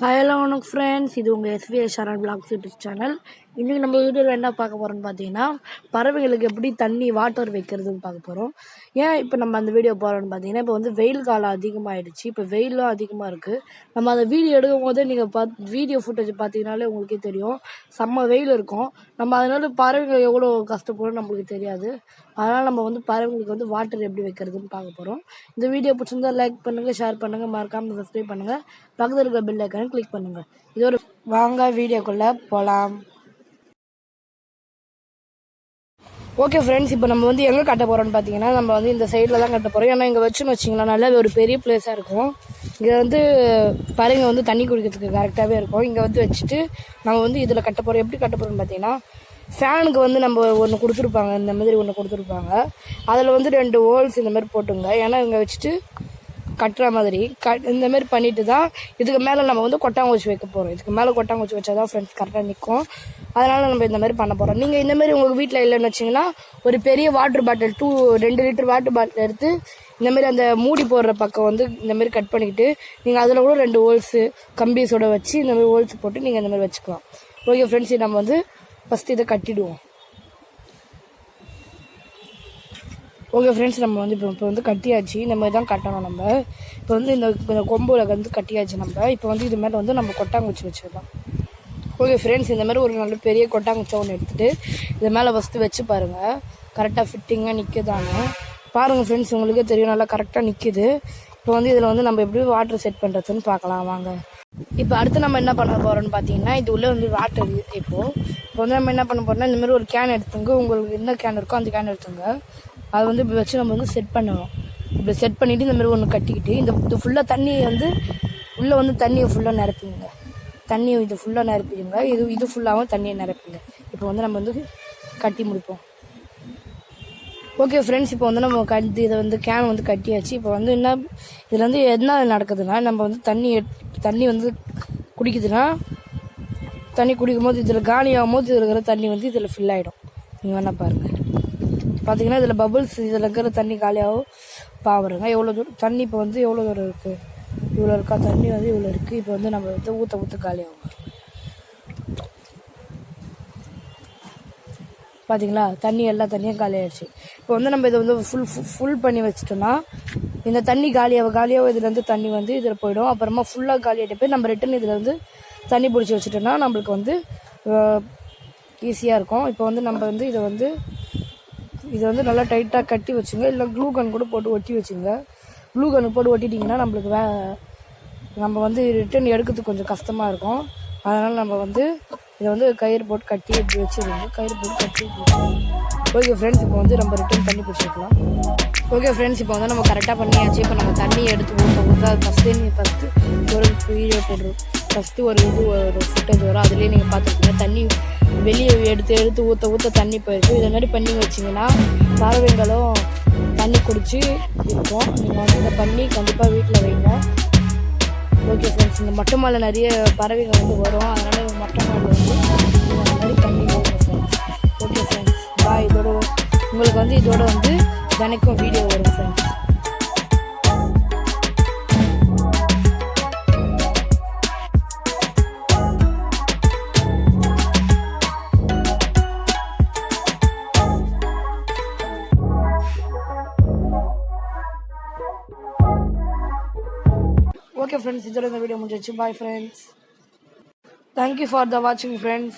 Hello வணக்கம் friends, இது உங்கள் எஸ்விஐ சரண் பிளாக்ஸ் யூடியூப் சேனல். இன்றைக்கி நம்ம வீடியோவில் என்ன பார்க்க போகிறோம்னு பார்த்தீங்கன்னா, பறவைகளுக்கு எப்படி தண்ணி வாட்டர் வைக்கிறதுன்னு பார்க்க போகிறோம். ஏன் இப்போ நம்ம அந்த வீடியோ போகிறோம்னு பார்த்தீங்கன்னா, இப்போ வந்து வெயில் காலம் அதிகமாகிடுச்சு. இப்போ வெயிலும் அதிகமாக இருக்குது. நம்ம அந்த வீடியோ எடுக்கும் போதே நீங்கள் வீடியோ ஃபுட்டேஜ் பார்த்தீங்கனாலே உங்களுக்கே தெரியும், செம்ம வெயில் இருக்கும். நம்ம அதனால பறவைகள் எவ்வளோ கஷ்டப்படும் நம்மளுக்கு தெரியாது. அதனால் நம்ம வந்து பறவைகளுக்கு வந்து வாட்டர் எப்படி வைக்கிறதுன்னு பார்க்க போகிறோம். இந்த வீடியோ பிடிச்சிருந்தா லைக் பண்ணுங்கள், ஷேர் பண்ணுங்கள், மறக்காமல் சப்ஸ்கிரைப் பண்ணுங்கள், பக்கத்தில் இருக்கிற பெல் ஐக்கானை கிளிக் பண்ணுங்கள். இதோட வாங்க வீடியோக்குள்ளே போகலாம். ஓகே ஃப்ரெண்ட்ஸ், இப்போ நம்ம வந்து எங்கே கட்ட போகிறோம்னு பார்த்தீங்கன்னா, நம்ம வந்து இந்த சைடில் தான் கட்ட போகிறோம். ஏன்னா இங்கே வச்சுன்னு வச்சிங்களா நல்லா ஒரு பெரிய பிளேஸாக இருக்கும். இங்கே வந்து பறவைங்க வந்து தண்ணி குடிக்கிறதுக்கு கரெக்டாகவே இருக்கும். இங்கே வந்து வச்சுட்டு நம்ம வந்து இதில் கட்ட போகிறோம். எப்படி கட்ட போகிறோம்னு பார்த்தீங்கன்னா, ஃபேனுக்கு வந்து நம்ம ஒன்று கொடுத்துருப்பாங்க, இந்த மாதிரி ஒன்று கொடுத்துருப்பாங்க. அதில் வந்து 2 ஹோல்ஸ் இந்த மாதிரி போட்டுங்க. ஏன்னா இங்கே வச்சுட்டு கட்டுற மாதிரி இந்த மாதிரி பண்ணிட்டு தான் இதுக்கு மேலே நம்ம வந்து கொட்டாங்குச்சி வைக்க போகிறோம். இதுக்கு மேலே கொட்டாங்குச்சி வச்சா தான் ஃப்ரெண்ட்ஸ் கரெக்டாக நிற்கும். அதனால் நம்ம இந்த மாதிரி பண்ண போகிறோம். நீங்கள் இந்த மாதிரி உங்களுக்கு வீட்டில் இல்லைன்னு வச்சிங்கன்னா, ஒரு பெரிய water bottle 2 litre water bottle எடுத்து இந்தமாரி அந்த மூடி போடுற பக்கம் வந்து இந்தமாரி கட் பண்ணிக்கிட்டு நீங்கள் அதில் கூட 2 ஹோல்ஸு கம்பீஸோட வச்சு இந்தமாதிரி ஹோல்ஸ் போட்டு நீங்கள் இந்த மாதிரி வச்சுக்கலாம். ஓகே ஃப்ரெண்ட்ஸ், நம்ம வந்து ஃபஸ்ட்டு இதை கட்டிடுவோம். ஓகே ஃப்ரெண்ட்ஸ், நம்ம வந்து இப்போ வந்து கட்டியாச்சு. இந்த மாதிரி தான் கட்டணும். நம்ம இப்போ வந்து இந்த கொம்பில் வந்து கட்டியாச்சு. நம்ம இப்போ வந்து இது மேலே வந்து நம்ம கொட்டாங்குச்சி வச்சுக்கலாம். ஓகே ஃப்ரெண்ட்ஸ், இந்த மாதிரி ஒரு நல்ல பெரிய கொட்டாங்குச்சி ஒன்று எடுத்துகிட்டு இது மேலே ஃபஸ்ட்டு வச்சு பாருங்கள், கரெக்டாக ஃபிட்டிங்காக நிற்குதானு பாருங்கள் ஃப்ரெண்ட்ஸ். உங்களுக்கே தெரியும், நல்லா கரெக்டாக நிற்கிது. இப்போ வந்து இதில் வந்து நம்ம எப்படி வாட்டர் செட் பண்ணுறதுன்னு பார்க்கலாம் வாங்க. இப்போ அடுத்து நம்ம என்ன பண்ண போகிறோம்னு பார்த்தீங்கன்னா, இது உள்ளே வந்து வாட்டர் இப்போ வந்து நம்ம என்ன பண்ண போகிறோம்னா, இந்த மாதிரி ஒரு கேன் எடுத்துங்க. உங்களுக்கு என்ன கேன் இருக்கோ அந்த கேன் எடுத்துங்க. அதை வந்து இப்படி வச்சு நம்ம வந்து செட் பண்ணணும். இப்படி செட் பண்ணிவிட்டு இந்த மாதிரி ஒன்று கட்டிக்கிட்டு இது ஃபுல்லாக தண்ணி வந்து உள்ளே வந்து தண்ணியை ஃபுல்லாக நிரப்பிடுங்க. தண்ணியை இது ஃபுல்லாக நிரப்பிடுங்க. இது ஃபுல்லாகவும் தண்ணியை நிரப்பிடுங்க. இப்போ வந்து நம்ம வந்து கட்டி முடிப்போம். ஓகே ஃப்ரெண்ட்ஸ், இப்போ வந்து நம்ம இதை வந்து கேன் வந்து கட்டியாச்சு. இப்போ வந்து இதில் வந்து என்ன நடக்குதுன்னா, நம்ம வந்து தண்ணி வந்து குடிக்குதுன்னா, தண்ணி குடிக்கும் போது இதில் காலி ஆகும் போது இதில் இருக்கிற தண்ணி வந்து இதில் ஃபில் ஆகிடும். நீங்கள் வேணால் பாருங்கள். பார்த்தீங்கன்னா இதில் பபுள்ஸ், இதில் இருக்கிற தண்ணி காலியாகவும் பாருங்க எவ்வளோ தூரம் தண்ணி இப்போ வந்து எவ்வளோ தூரம் இருக்குது. இவ்வளோ இருக்கா தண்ணி வந்து இவ்வளோ இருக்குது. இப்போ வந்து நம்ம வந்து ஊற்ற காலியாகும். பார்த்தீங்களா, எல்லா தண்ணியும் காலியாகிடுச்சு. இப்போ வந்து நம்ம இதை வந்து ஃபுல் பண்ணி வச்சிட்டோம்னா, இந்த தண்ணி காலியாக இதுலேருந்து தண்ணி வந்து இதில் போயிடும். அப்புறமா ஃபுல்லாக காலியாகிட்ட போய் நம்ம ரிட்டன் இதில் வந்து தண்ணி பிடிச்சி வச்சுட்டோம்னா நம்மளுக்கு வந்து ஈஸியாக இருக்கும். இப்போ வந்து நம்ம வந்து இதை வந்து நல்லா டைட்டாக கட்டி வச்சுங்க. இல்லை க்ளூ கன் கூட போட்டு ஒட்டி வச்சுங்க. க்ளூ கன் போட்டு ஒட்டிட்டிங்கன்னா நம்மளுக்கு நம்ம வந்து ரிட்டன் எடுக்கிறதுக்கு கொஞ்சம் கஷ்டமாக இருக்கும். அதனால் நம்ம வந்து இதை வந்து கயிறு போட்டு கட்டி இப்படி வச்சுருங்க. கயிறு போட்டு கட்டி. ஓகே ஃப்ரெண்ட்ஸ், இப்போ வந்து நம்ம ரிட்டன் தண்ணி பிடிச்சிக்கலாம். ஓகே ஃப்ரெண்ட்ஸ், இப்போ வந்து நம்ம கரெக்டாக பண்ணியாச்சு. இப்போ நம்ம தண்ணி எடுத்து ஊற்ற அது ஃபஸ்ட்டு ஒரு வீடியோ போடுறோம். ஃபஸ்ட்டு ஒரு ஃபுட்டேஜ் வரும், அதுலேயே நீங்கள் பார்த்துருக்கீங்க. தண்ணி வெளியே எடுத்து ஊற்ற தண்ணி போயிருக்கு. இதை மாதிரி பண்ணி வச்சிங்கன்னா பறவைங்களும் தண்ணி குடிச்சு இருக்கும். நீங்கள் வந்து இதை பண்ணி கண்டிப்பாக வீட்டில் வைங்க. ஓகே ஃப்ரெண்ட்ஸ், இந்த மொட்டை மாலை நிறைய பறவைகள் வந்து வரும். அதனால் இந்த மொட்டை மாலை வந்து இந்த மாதிரி பண்ணி வைங்க ஃப்ரெண்ட்ஸ். ஓகே ஃப்ரெண்ட்ஸ், பாய். உங்களுக்கு வந்து இதோட வந்து தினைக்கும் வீடியோ வரும் ஃப்ரெண்ட்ஸ். Okay friends, இதோட இந்த வீடியோ முடிஞ்சிருச்சு. Bye friends. Thank you for the watching friends.